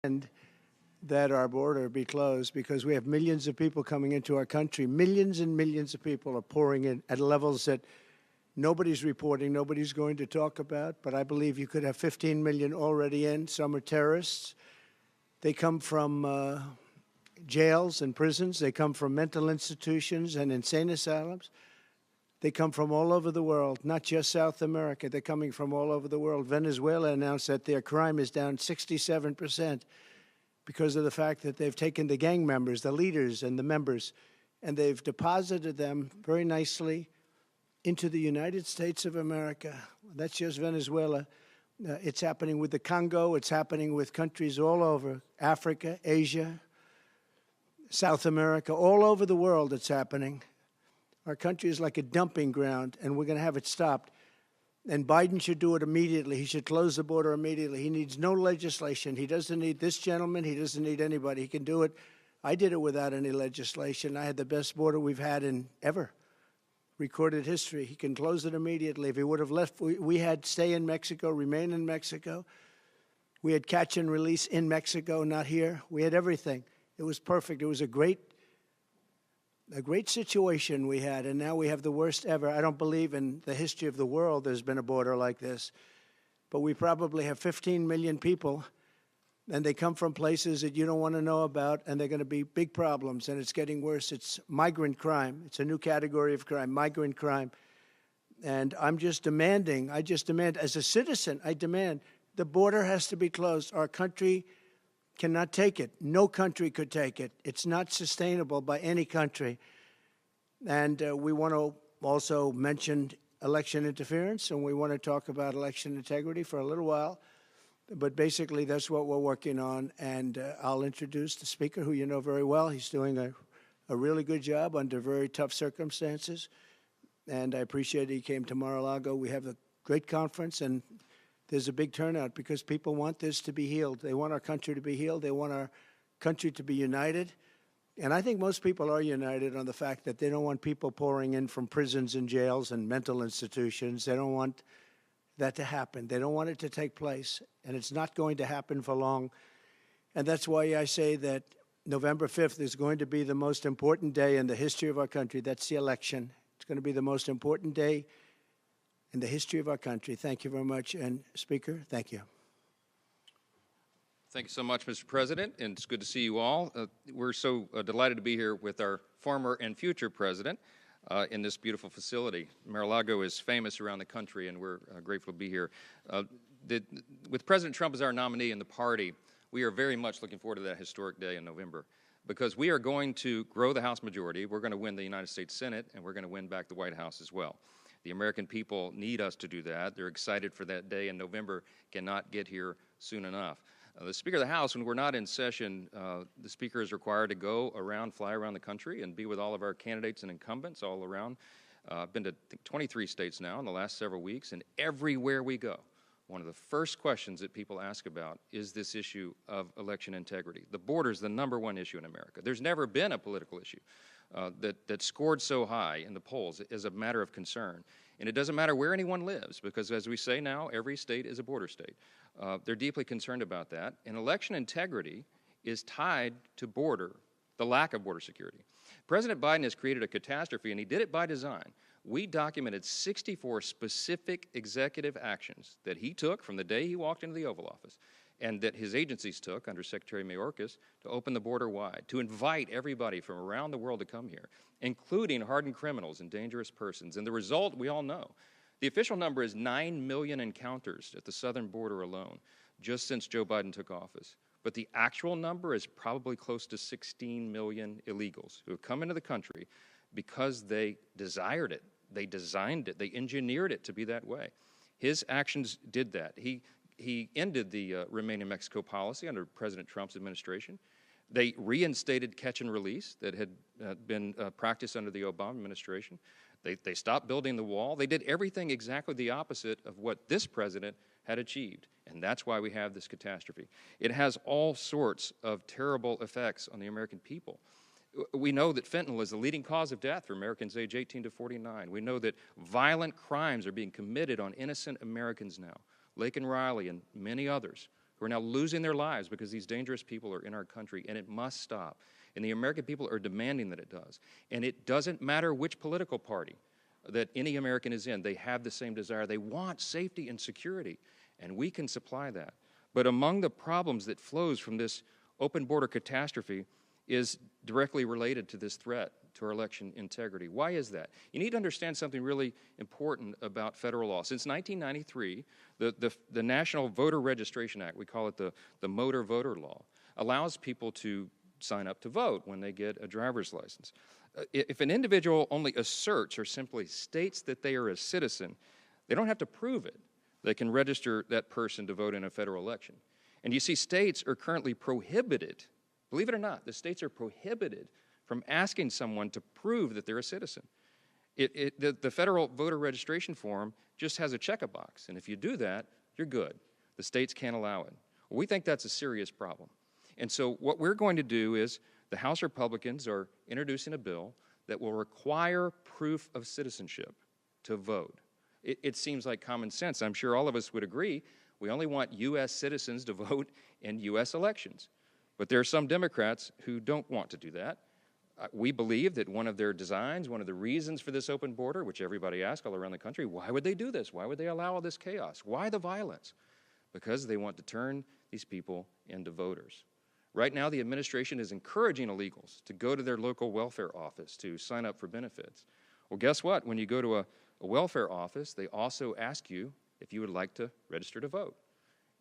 And that our border be closed because we have millions of people coming into our country. Millions and millions of people are pouring in at levels that nobody's reporting, nobody's going to talk about. But I believe you could have 15 million already in. Some are terrorists. They come from jails and prisons. They come from mental institutions and insane asylums. They come from all over the world, not just South America. They're coming from all over the world. Venezuela announced that their crime is down 67%. Because of the fact that they've taken the gang members, the leaders and the members, and they've deposited them very nicely into the United States of America. That's just Venezuela. It's happening with the Congo. It's happening with countries all over Africa, Asia, South America, all over the world it's happening. Our country is like a dumping ground, and we're going to have it stopped. And Biden should do it immediately. He should close the border immediately. He needs no legislation. He doesn't need this gentleman. He doesn't need anybody. He can do it. I did it without any legislation. I had the best border we've had in ever recorded history. He can close it immediately. If he would have left, we had stay in Mexico, remain in Mexico. We had catch and release in Mexico, not here. We had everything. It was perfect. It was a great situation we had, and now we have the worst ever. I don't believe in the history of the world there's been a border like this, but we probably have 15 million people, and they come from places that you don't want to know about, and they're going to be big problems, and it's getting worse. It's migrant crime. It's a new category of crime, migrant crime. And I just demand, as a citizen, I demand the border has to be closed. Our country cannot take it. No country could take it. It's not sustainable by any country. And we want to also mention election interference, and we want to talk about election integrity for a little while. But basically, that's what we're working on. And I'll introduce the speaker, who you know very well. He's doing a really good job under very tough circumstances. And I appreciate he came to Mar-a-Lago. We have a great conference, and there's a big turnout because people want this to be healed. They want our country to be healed. They want our country to be united. And I think most people are united on the fact that they don't want people pouring in from prisons and jails and mental institutions. They don't want that to happen. They don't want it to take place. And it's not going to happen for long. And that's why I say that November 5th is going to be the most important day in the history of our country. That's the election. It's going to be the most important day in the history of our country. Thank you very much. And Speaker, thank you. Thank you so much, Mr. President, and it's good to see you all. We're so delighted to be here with our former and future president in this beautiful facility. Mar-a-Lago is famous around the country, and we're grateful to be here. With President Trump as our nominee in the party, we are very much looking forward to that historic day in November, because we are going to grow the House majority, we're going to win the United States Senate, and we're going to win back the White House as well. The American people need us to do that. They're excited for that day in November, cannot get here soon enough. The Speaker of the House, when we're not in session, the Speaker is required to go around, fly around the country and be with all of our candidates and incumbents all around. I've been to 23 states now in the last several weeks, and everywhere we go, one of the first questions that people ask about is this issue of election integrity. The border is the #1 issue in America. There's never been a political issue that scored so high in the polls as a matter of concern. And it doesn't matter where anyone lives, because as we say now, every state is a border state. They're deeply concerned about that. And election integrity is tied to the lack of border security. President Biden has created a catastrophe, and he did it by design. We documented 64 specific executive actions that he took from the day he walked into the Oval Office, and that his agencies took under Secretary Mayorkas to open the border wide, to invite everybody from around the world to come here, including hardened criminals and dangerous persons. And the result, we all know. The official number is 9 million encounters at the southern border alone, just since Joe Biden took office. But the actual number is probably close to 16 million illegals who have come into the country because they desired it, they designed it, they engineered it to be that way. His actions did that. He ended the Remain in Mexico policy under President Trump's administration. They reinstated catch and release that had been practiced under the Obama administration. They stopped building the wall. They did everything exactly the opposite of what this president had achieved, and that's why we have this catastrophe. It has all sorts of terrible effects on the American people. We know that fentanyl is the leading cause of death for Americans age 18 to 49. We know that violent crimes are being committed on innocent Americans now. Laken Riley and many others who are now losing their lives because these dangerous people are in our country, and it must stop. And the American people are demanding that it does. And it doesn't matter which political party that any American is in, they have the same desire. They want safety and security, and we can supply that. But among the problems that flows from this open border catastrophe is directly related to this threat to our election integrity. Why is that? You need to understand something really important about federal law. Since 1993, the National Voter Registration Act, we call it the Motor Voter Law, allows people to sign up to vote when they get a driver's license. If an individual only asserts or simply states that they are a citizen, they don't have to prove it. They can register that person to vote in a federal election. And you see, states are currently prohibited, believe it or not, the states are prohibited from asking someone to prove that they're a citizen. The federal voter registration form just has a check-a-box, and if you do that, you're good. The states can't allow it. Well, we think that's a serious problem. And so what we're going to do is the House Republicans are introducing a bill that will require proof of citizenship to vote. It seems like common sense. I'm sure all of us would agree. We only want U.S. citizens to vote in U.S. elections. But there are some Democrats who don't want to do that. We believe that one of their designs, one of the reasons for this open border, which everybody asks all around the country, why would they do this? Why would they allow all this chaos? Why the violence? Because they want to turn these people into voters. Right now, the administration is encouraging illegals to go to their local welfare office to sign up for benefits. Well, guess what? When you go to a welfare office, they also ask you if you would like to register to vote.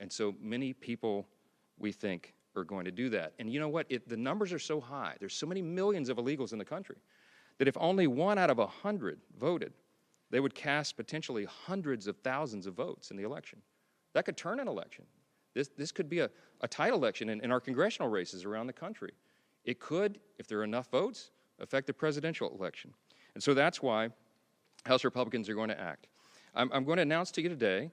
And so many people, we think, are going to do that. And you know what? The numbers are so high. There's so many millions of illegals in the country that if only 1 out of 100 voted, they would cast potentially hundreds of thousands of votes in the election. That could turn an election. This could be a tight election in our congressional races around the country. It could, if there are enough votes, affect the presidential election. And so that's why House Republicans are going to act. I'm going to announce to you today,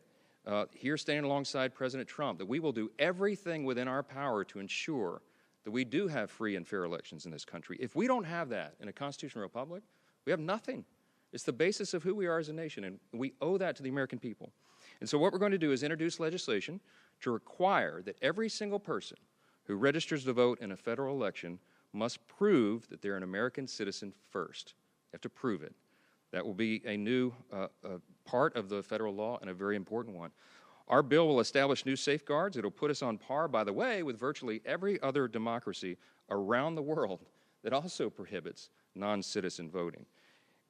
here standing alongside President Trump, that we will do everything within our power to ensure that we do have free and fair elections in this country. If we don't have that in a constitutional republic, we have nothing. It's the basis of who we are as a nation, and we owe that to the American people. And so what we're going to do is introduce legislation to require that every single person who registers to vote in a federal election must prove that they're an American citizen first. They have to prove it. That will be a new part of the federal law and a very important one. Our bill will establish new safeguards. It'll put us on par, by the way, with virtually every other democracy around the world that also prohibits non-citizen voting.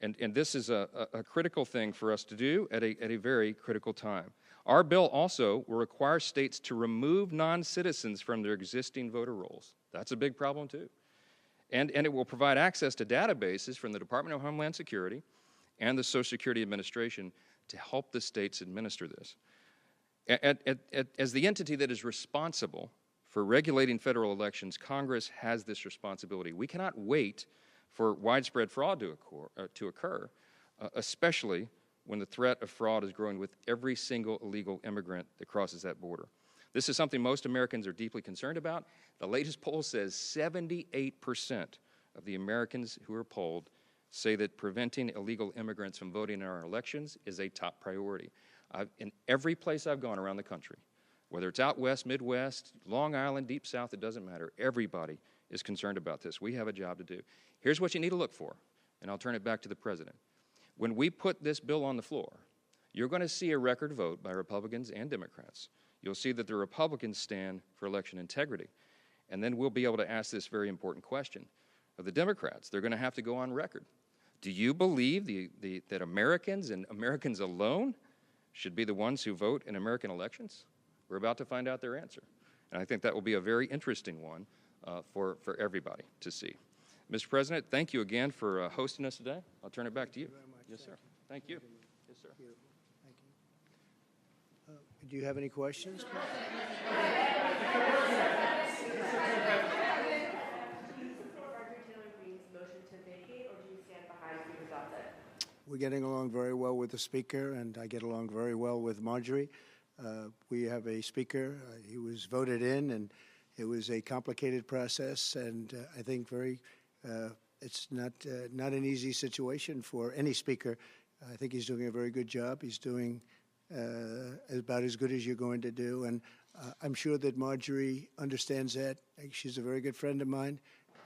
And this is a critical thing for us to do at a very critical time. Our bill also will require states to remove non-citizens from their existing voter rolls. That's a big problem, too. And it will provide access to databases from the Department of Homeland Security and the Social Security Administration to help the states administer this. As the entity that is responsible for regulating federal elections, Congress has this responsibility. We cannot wait for widespread fraud to occur, especially when the threat of fraud is growing with every single illegal immigrant that crosses that border. This is something most Americans are deeply concerned about. The latest poll says 78% of the Americans who are polled say that preventing illegal immigrants from voting in our elections is a top priority. In every place I've gone around the country, whether it's out west, Midwest, Long Island, Deep South, it doesn't matter. Everybody is concerned about this. We have a job to do. Here's what you need to look for, and I'll turn it back to the President. When we put this bill on the floor, you're going to see a record vote by Republicans and Democrats. You'll see that the Republicans stand for election integrity. And then we'll be able to ask this very important question of the Democrats. They're going to have to go on record. Do you believe that Americans and Americans alone should be the ones who vote in American elections? We're about to find out their answer. And I think that will be a very interesting one for everybody to see. Mr. President, thank you again for hosting us today. I'll turn it back to you. Thank you very much. Yes, sir. Thank you. Yes, sir. Beautiful. Thank you. Do you have any questions? Do you support Marjorie Taylor Greene's motion to vacate, or do you stand behind Speaker Johnson? We're getting along very well with the Speaker, and I get along very well with Marjorie. We have a Speaker. He was voted in, and it was a complicated process, and I think it's not an easy situation for any Speaker. I think he's doing a very good job. He's doing about as good as you're going to do, and I'm sure that Marjorie understands that. She's a very good friend of mine,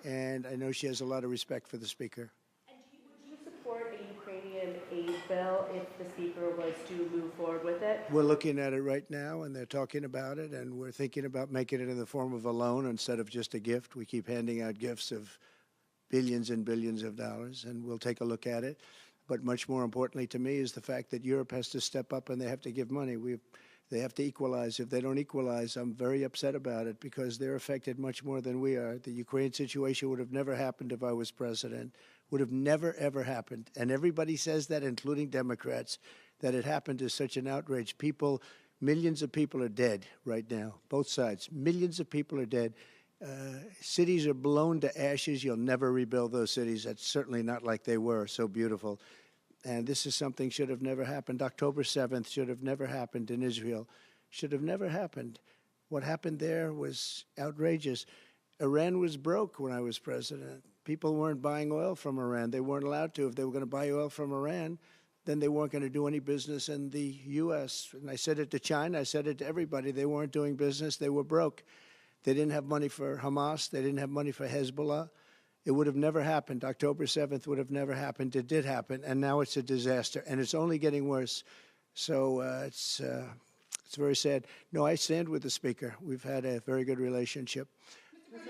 and I know she has a lot of respect for the Speaker. And would you support a Ukrainian aid bill if the Speaker was to move forward with it? We're looking at it right now, and they're talking about it, and we're thinking about making it in the form of a loan instead of just a gift. We keep handing out gifts of billions and billions of dollars, and we'll take a look at it. But much more importantly to me is the fact that Europe has to step up and they have to give money. They have to equalize. If they don't equalize, I'm very upset about it because they're affected much more than we are. The Ukraine situation would have never happened if I was president. Would have never, ever happened. And everybody says that, including Democrats, that it happened is such an outrage. People, millions of people are dead right now, both sides. Millions of people are dead. Cities are blown to ashes. You'll never rebuild those cities. That's certainly not like they were, so beautiful. And this is something should have never happened. October 7th should have never happened in Israel. Should have never happened. What happened there was outrageous. Iran was broke when I was president. People weren't buying oil from Iran. They weren't allowed to. If they were going to buy oil from Iran, then they weren't going to do any business in the U.S. And I said it to China. I said it to everybody. They weren't doing business. They were broke. They didn't have money for Hamas. They didn't have money for Hezbollah. It would have never happened. October 7th would have never happened. It did happen, and now it's a disaster, and it's only getting worse. So it's very sad. No, I stand with the Speaker. We've had a very good relationship. Mr.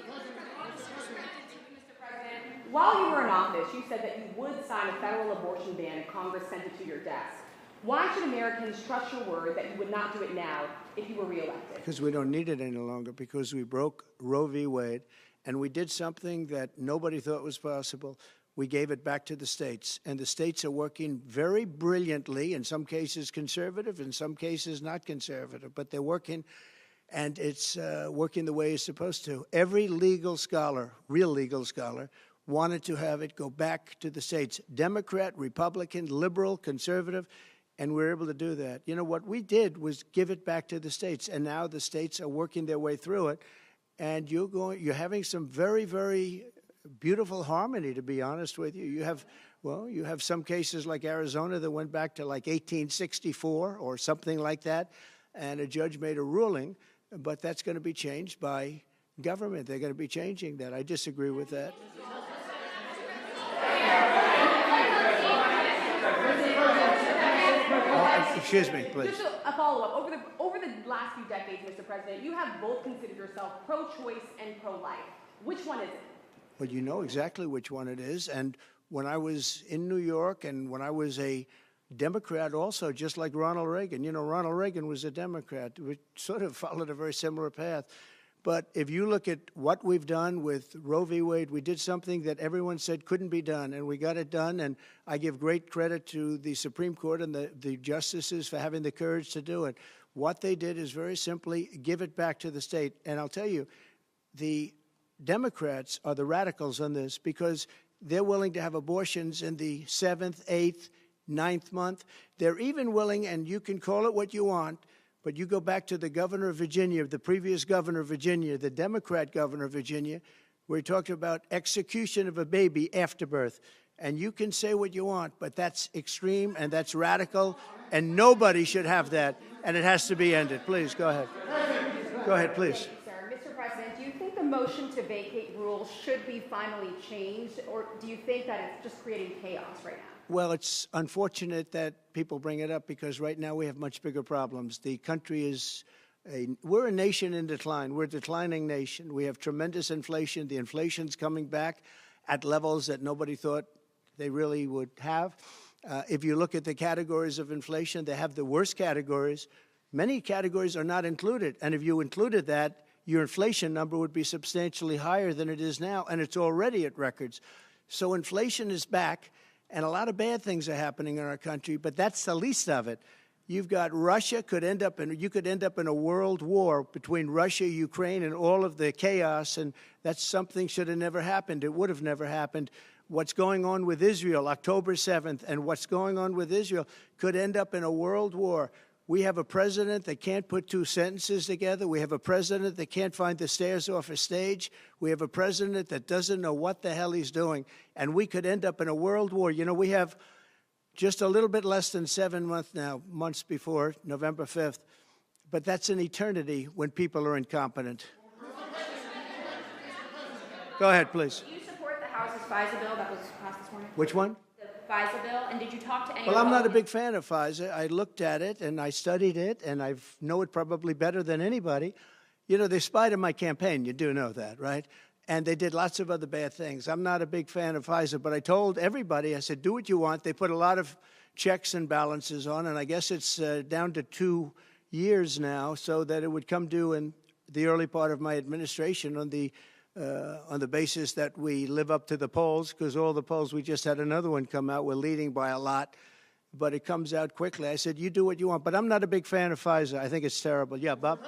President, while you were in office, you said that you would sign a federal abortion ban if Congress sent it to your desk. Why should Americans trust your word that you would not do it now if you were reelected? Because we don't need it any longer, because we broke Roe v. Wade. And we did something that nobody thought was possible. We gave it back to the states. And the states are working very brilliantly, in some cases conservative, in some cases not conservative. But they're working, and it's working the way it's supposed to. Every legal scholar, real legal scholar, wanted to have it go back to the states. Democrat, Republican, liberal, conservative, and we're able to do that. You know, what we did was give it back to the states. And now the states are working their way through it. And you're having some very, very beautiful harmony, to be honest with you. You have some cases like Arizona that went back to like 1864 or something like that, and a judge made a ruling, but that's going to be changed by government. They're going to be changing that. I disagree with that. Excuse me, please. Just a follow-up. Over the last few decades, Mr. President, you have both considered yourself pro-choice and pro-life. Which one is it? Well, you know exactly which one it is. And when I was in New York and when I was a Democrat also, just like Ronald Reagan, you know, Ronald Reagan was a Democrat. We sort of followed a very similar path. But if you look at what we've done with Roe v. Wade, we did something that everyone said couldn't be done, and we got it done. And I give great credit to the Supreme Court and the justices for having the courage to do it. What they did is very simply give it back to the state. And I'll tell you, the Democrats are the radicals on this because they're willing to have abortions in the 7th, 8th, 9th month. They're even willing, and you can call it what you want, but you go back to the governor of Virginia, the previous governor of Virginia, the Democrat governor of Virginia, where he talked about execution of a baby after birth. And you can say what you want, but that's extreme and that's radical, and nobody should have that, and it has to be ended. Please, go ahead. Go ahead, please. Sir, Mr. President, do you think the motion to vacate rules should be finally changed, or do you think that it's just creating chaos right now? Well, it's unfortunate that people bring it up because right now we have much bigger problems. The country is we're a nation in decline. We're a declining nation. We have tremendous inflation. The inflation's coming back at levels that nobody thought they really would have. If you look at the categories of inflation, they have the worst categories. Many categories are not included. And if you included that, your inflation number would be substantially higher than it is now, and it's already at records. So inflation is back. And a lot of bad things are happening in our country, but that's the least of it. You've got Russia you could end up in a world war between Russia, Ukraine, and all of the chaos, and that's something should have never happened. It would have never happened. What's going on with Israel, October 7th, and what's going on with Israel could end up in a world war. We have a president that can't put two sentences together. We have a president that can't find the stairs off a stage. We have a president that doesn't know what the hell he's doing. And we could end up in a world war. You know, we have just a little bit less than 7 months now, months before November 5th. but that's an eternity when people are incompetent. Go ahead, please. Do you support the House's FISA bill that was passed this morning? Which one? The FISA bill, and did you talk to any Well, I'm not a Republicans? big fan of FISA. I looked at it, and I studied it, and I know it probably better than anybody. You know, they spied on my campaign. You do know that, right? And they did lots of other bad things. I'm not a big fan of FISA, but I told everybody, I said, do what you want. They put a lot of checks and balances on, and I guess it's down to 2 years now, so that it would come due in the early part of my administration on the basis that we live up to the polls, because all the polls, we just had another one come out, we're leading by a lot, but it comes out quickly. I said, you do what you want, but I'm not a big fan of FISA. I think it's terrible. Yeah, Bob?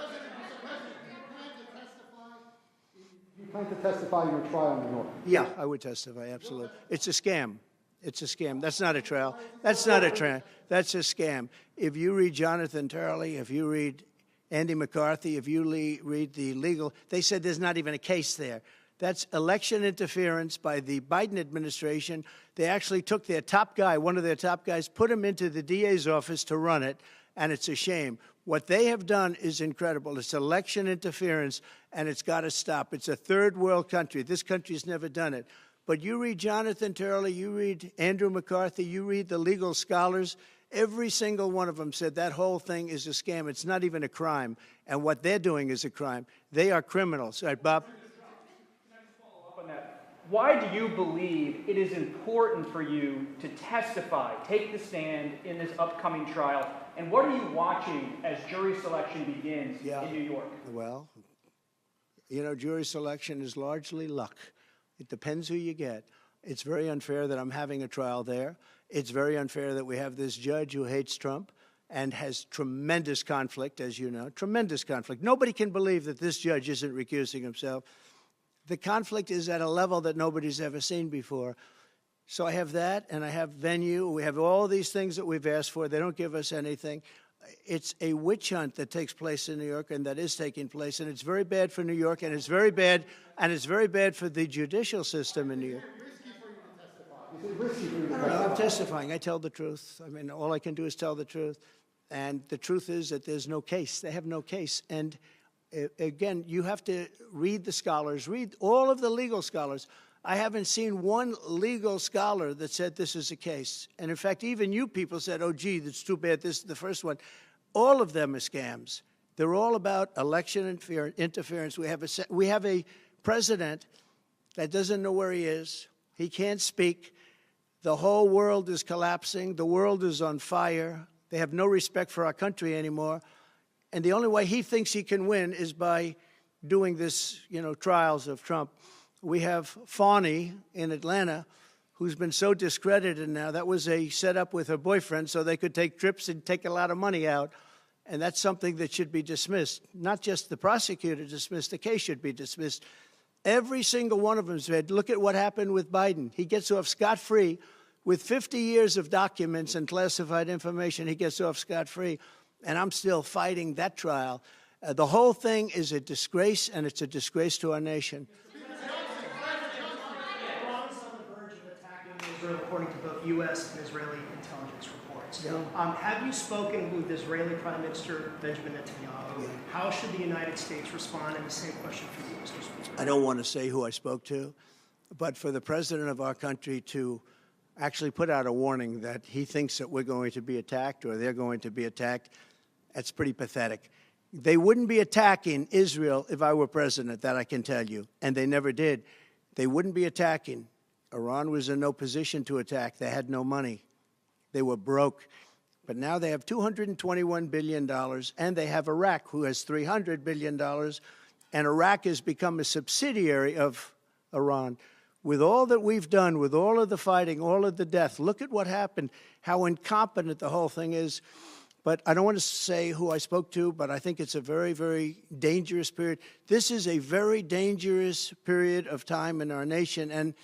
You plan to testify in your trial in New York? Yeah, I would testify, absolutely. It's a scam. It's a scam. That's not a trial. That's not a trial. That's a scam. If you read Jonathan Turley, if you read Andy McCarthy, if you read the legal, they said there's not even a case there. That's election interference by the Biden administration. They actually took their top guy, one of their top guys, put him into the DA's office to run it, and it's a shame. What they have done is incredible. It's election interference, and it's got to stop. It's a third world country. This country's never done it. But you read Jonathan Turley, you read Andrew McCarthy, you read the legal scholars, every single one of them said that whole thing is a scam. It's not even a crime. And what they're doing is a crime. They are criminals. All right, Bob? Can I just follow up on that? Why do you believe it is important for you to testify, take the stand in this upcoming trial? And what are you watching as jury selection begins in New York? Well, you know, jury selection is largely luck. It depends who you get. It's very unfair that I'm having a trial there. It's very unfair that we have this judge who hates Trump and has tremendous conflict, as you know, tremendous conflict. Nobody can believe that this judge isn't recusing himself. The conflict is at a level that nobody's ever seen before. So I have that, and I have venue. We have all these things that we've asked for. They don't give us anything. It's a witch hunt that takes place in New York, and that is taking place, and it's very bad for New York, and it's very bad, for the judicial system in New York. I'm testifying. I tell the truth. I mean, all I can do is tell the truth, and the truth is that there's no case. They have no case, and again, you have to read the scholars, read all of the legal scholars. I haven't seen one legal scholar that said this is a case. And in fact, even you people said, oh, gee, that's too bad, this is the first one. All of them are scams. They're all about election interference. We have a president that doesn't know where he is. He can't speak. The whole world is collapsing. The world is on fire. They have no respect for our country anymore. And the only way he thinks he can win is by doing this, you know, trials of Trump. We have Fawny in Atlanta, who's been so discredited now. That was a setup with her boyfriend so they could take trips and take a lot of money out. And that's something that should be dismissed. Not just the prosecutor dismissed, the case should be dismissed. Every single one of them said, look at what happened with Biden. He gets off scot-free. With 50 years of documents and classified information, he gets off scot-free. And I'm still fighting that trial. The whole thing is a disgrace, and it's a disgrace to our nation. According to both U.S. and Israeli intelligence reports. Have you spoken with Israeli Prime Minister Benjamin Netanyahu? How should the United States respond? And the same question for you, Mr. Speaker. I don't want to say who I spoke to, but for the president of our country to actually put out a warning that he thinks that we're going to be attacked or they're going to be attacked, that's pretty pathetic. They wouldn't be attacking Israel if I were president, that I can tell you, and they never did. They wouldn't be attacking. Iran was in no position to attack. They had no money. They were broke. But now they have $221 billion, and they have Iraq, who has $300 billion, and Iraq has become a subsidiary of Iran. With all that we've done, with all of the fighting, all of the death, look at what happened, how incompetent the whole thing is. But I don't want to say who I spoke to, but I think it's a very, very dangerous period. This is a very dangerous period of time in our nation, and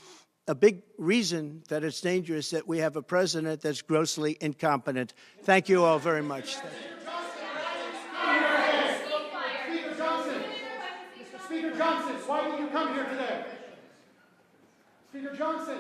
a big reason that it's dangerous that we have a president that's grossly incompetent. Thank you all very much. Speaker Johnson, why did you come here today? Speaker Johnson.